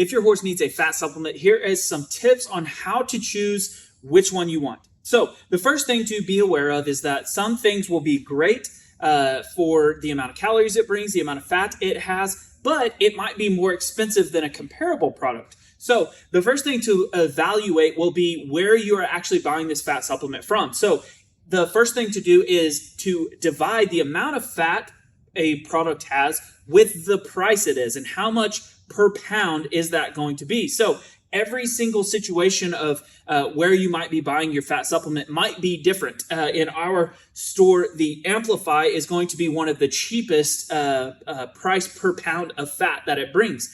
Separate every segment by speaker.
Speaker 1: if your horse needs a fat supplement, here is some tips on how to choose which one you want. So the first thing to be aware of is that some things will be great for the amount of calories it brings, the amount of fat it has, but it might be more expensive than a comparable product. So the first thing to evaluate will be where you are actually buying this fat supplement from. So the first thing to do is to divide the amount of fat a product has with the price it is and how much per pound is that going to be. So every single situation of where you might be buying your fat supplement might be different. In our store, the Amplify is going to be one of the cheapest price per pound of fat that it brings.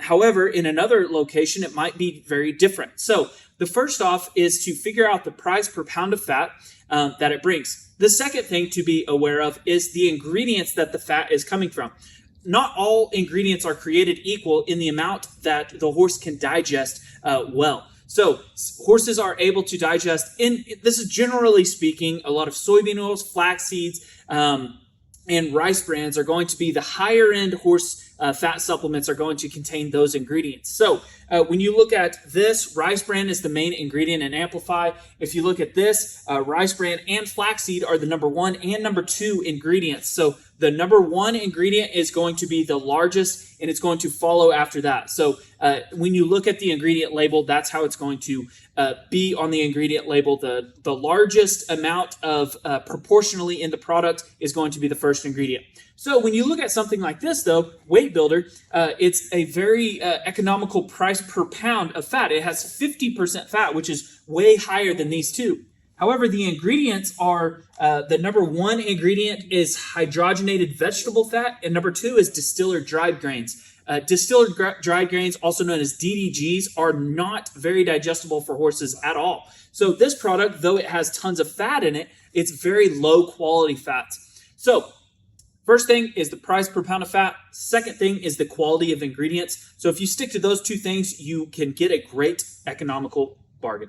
Speaker 1: However, in another location, it might be very different. So the first off is to figure out the price per pound of fat that it brings. The second thing to be aware of is the ingredients that the fat is coming from. Not all ingredients are created equal in the amount that the horse can digest well. So horses are able to digest, this is generally speaking, a lot of soybean oils, flax seeds, and rice brands are going to be the higher end horse fat supplements are going to contain those ingredients. So when you look at this, rice bran is the main ingredient in Amplify. If you look at this, rice bran and flaxseed are the number 1 and number 2 ingredients. So the number 1 ingredient is going to be the largest, and it's going to follow after that. So when you look at the ingredient label, that's how it's going to be on the ingredient label. The largest amount of proportionally in the product is going to be the first ingredient. So when you look at something like this, though, Weight Builder, it's a very economical price per pound of fat. It has 50% fat, which is way higher than these two. However, the ingredients are, the number 1 ingredient is hydrogenated vegetable fat, and number 2 is distiller dried grains. Distilled dried grains, also known as DDGs, are not very digestible for horses at all. So this product, though it has tons of fat in it, it's very low quality fats. So first thing is the price per pound of fat. Second thing is the quality of ingredients. So if you stick to those two things, you can get a great economical bargain.